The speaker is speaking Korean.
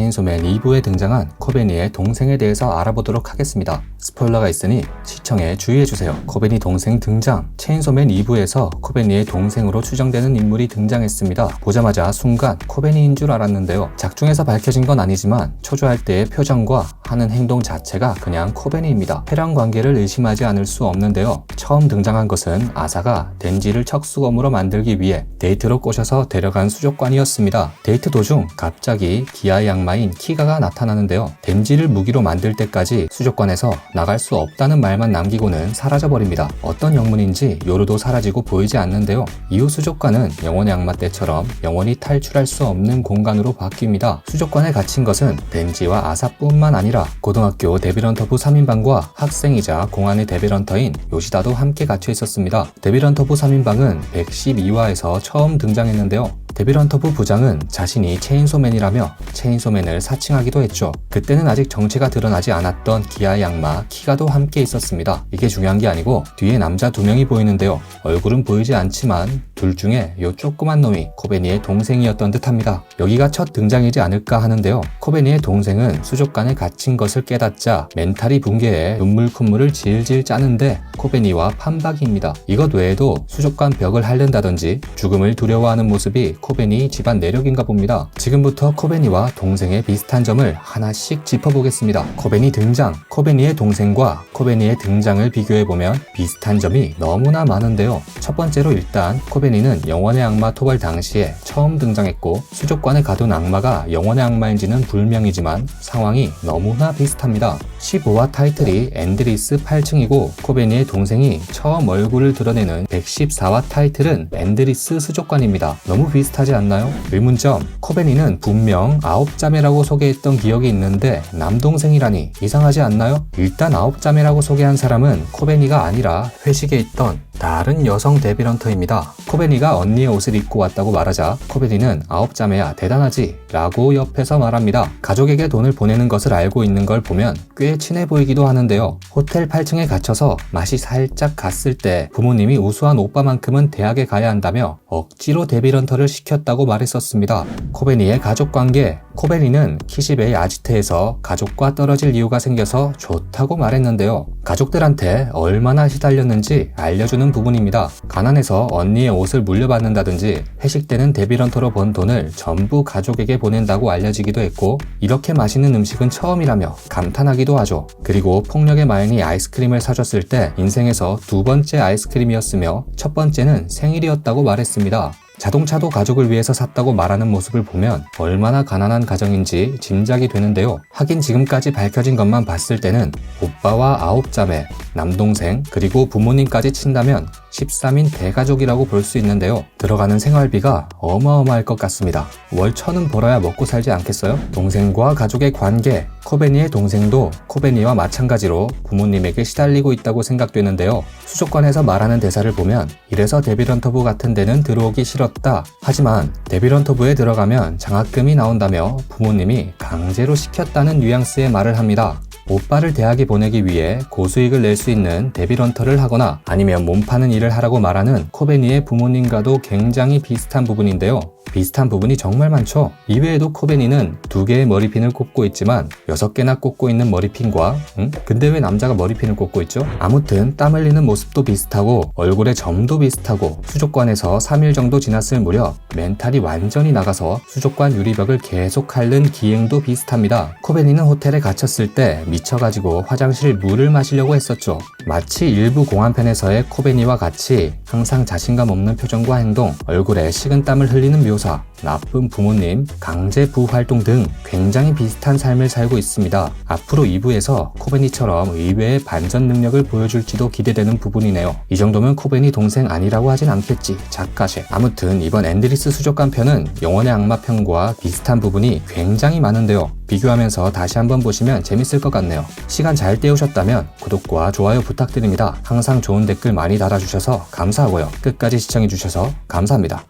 체인소맨 2부에 등장한 코베니의 동생에 대해서 알아보도록 하겠습니다. 스포일러가 있으니 시청에 주의해주세요. 코베니 동생 등장. 체인소맨 2부에서 코베니의 동생으로 추정되는 인물이 등장했습니다. 보자마자 순간 코베니인 줄 알았는데요. 작중에서 밝혀진 건 아니지만 초조할 때의 표정과 하는 행동 자체가 그냥 코베니입니다. 혈연 관계를 의심하지 않을 수 없는데요. 처음 등장한 것은 아사가 덴지를 척수검으로 만들기 위해 데이트로 꼬셔서 데려간 수족관이었습니다. 데이트 도중 갑자기 기아의 악마인 키가가 나타나는데요. 덴지를 무기로 만들 때까지 수족관에서 나갈 수 없다는 말만 남기고는 사라져버립니다. 어떤 영문인지 요루도 사라지고 보이지 않는데요. 이후 수족관은 영혼의 악마 때처럼 영원히 탈출할 수 없는 공간으로 바뀝니다. 수족관에 갇힌 것은 덴지와 아사뿐만 아니라 고등학교 데빌런터부 3인방과 학생이자 공안의 데빌런터인 요시다도 함께 갇혀 있었습니다. 데빌런터부 3인방은 112화에서 처음 등장했는데요. 데빌런터부 부장은 자신이 체인소맨이라며 체인소맨을 사칭하기도 했죠. 그때는 아직 정체가 드러나지 않았던 기아의 악마 키가도 함께 있었습니다. 이게 중요한 게 아니고 뒤에 남자 2명이 보이는데요. 얼굴은 보이지 않지만 둘 중에 요 조그만 놈이 코베니의 동생이었던 듯합니다. 여기가 첫 등장이지 않을까 하는데요. 코베니의 동생은 수족관에 갇힌 것을 깨닫자 멘탈이 붕괴해 눈물 콧물을 질질 짜는데 코베니와 판박이입니다. 이것 외에도 수족관 벽을 핥는다든지 죽음을 두려워하는 모습이 코베니 집안 내력인가 봅니다. 지금부터 코베니와 동생의 비슷한 점을 하나씩 짚어보겠습니다. 코베니 등장. 코베니의 동생과 코베니의 등장을 비교해보면 비슷한 점이 너무나 많은데요. 첫 번째로 일단 코베니는 영혼의 악마 토벌 당시에 처음 등장했고 수족관에 가둔 악마가 영혼의 악마인지는 불명이지만 상황이 너무나 비슷합니다. 15화 타이틀이 앤드리스 8층이고 코베니의 동생이 처음 얼굴을 드러내는 114화 타이틀은 앤드리스 수족관입니다. 너무 비슷하지 않나요? 의문점. 코베니는 분명 9자매라고 소개했던 기억이 있는데 남동생이라니 이상하지 않나요? 일단 9자매라고 소개한 사람은 코베니가 아니라 회식에 있던 다른 여성 데빌런터입니다. 코베니가 언니의 옷을 입고 왔다고 말하자 코베니는 9자매야 대단하지 라고 옆에서 말합니다. 가족에게 돈을 보내는 것을 알고 있는 걸 보면 꽤 친해 보이기도 하는데요. 호텔 8층에 갇혀서 맛이 살짝 갔을 때 부모님이 우수한 오빠만큼은 대학에 가야 한다며 억지로 데빌런터를 시켰다고 말했었습니다. 코베니의 가족관계. 코베니는 키시베이 아지트에서 가족과 떨어질 이유가 생겨서 좋다고 말했는데요. 가족들한테 얼마나 시달렸는지 알려주는 부분입니다. 가난해서 언니의 옷을 물려받는다든지 회식 때는 데빌런터로 번 돈을 전부 가족에게 보낸다고 알려지기도 했고 이렇게 맛있는 음식은 처음이라며 감탄하기도 하죠. 그리고 폭력의 마인이 아이스크림을 사줬을 때 인생에서 2번째 아이스크림이었으며 첫 번째는 생일이었다고 말했습니다. 자동차도 가족을 위해서 샀다고 말하는 모습을 보면 얼마나 가난한 가정인지 짐작이 되는데요. 하긴 지금까지 밝혀진 것만 봤을 때는 오빠와 9자매, 남동생, 그리고 부모님까지 친다면 13인 대가족이라고 볼 수 있는데요. 들어가는 생활비가 어마어마할 것 같습니다. 월 1,000은 벌어야 먹고 살지 않겠어요? 동생과 가족의 관계. 코베니의 동생도 코베니와 마찬가지로 부모님에게 시달리고 있다고 생각되는데요. 수족관에서 말하는 대사를 보면 이래서 데빌런터부 같은 데는 들어오기 싫었다. 하지만 데빌런터부에 들어가면 장학금이 나온다며 부모님이 강제로 시켰다는 뉘앙스의 말을 합니다. 오빠를 대학에 보내기 위해 고수익을 낼 수 있는 데빌런터를 하거나 아니면 몸 파는 일을 하라고 말하는 코베니의 부모님과도 굉장히 비슷한 부분인데요. 비슷한 부분이 정말 많죠. 이외에도 코베니는 2개의 머리핀을 꼽고 있지만 6개나 꼽고 있는 머리핀과 근데 왜 남자가 머리핀을 꼽고 있죠? 아무튼 땀 흘리는 모습도 비슷하고 얼굴의 점도 비슷하고 수족관에서 3일 정도 지났을 무렵 멘탈이 완전히 나가서 수족관 유리벽을 계속 핥는 기행도 비슷합니다. 코베니는 호텔에 갇혔을 때 미쳐가지고 화장실 물을 마시려고 했었죠. 마치 일부 공안편에서의 코베니와 같이 항상 자신감 없는 표정과 행동, 얼굴에 식은땀을 흘리는 묘사, 나쁜 부모님, 강제 부활동 등 굉장히 비슷한 삶을 살고 있습니다. 앞으로 2부에서 코베니처럼 의외의 반전 능력을 보여줄지도 기대되는 부분이네요. 이 정도면 코베니 동생 아니라고 하진 않겠지, 작가셰. 아무튼 이번 앤드리스 수족관 편은 영혼의 악마 편과 비슷한 부분이 굉장히 많은데요. 비교하면서 다시 한번 보시면 재밌을 것 같네요. 시간 잘 때우셨다면 구독과 좋아요 부탁드립니다. 항상 좋은 댓글 많이 달아주셔서 감사하고요. 끝까지 시청해주셔서 감사합니다.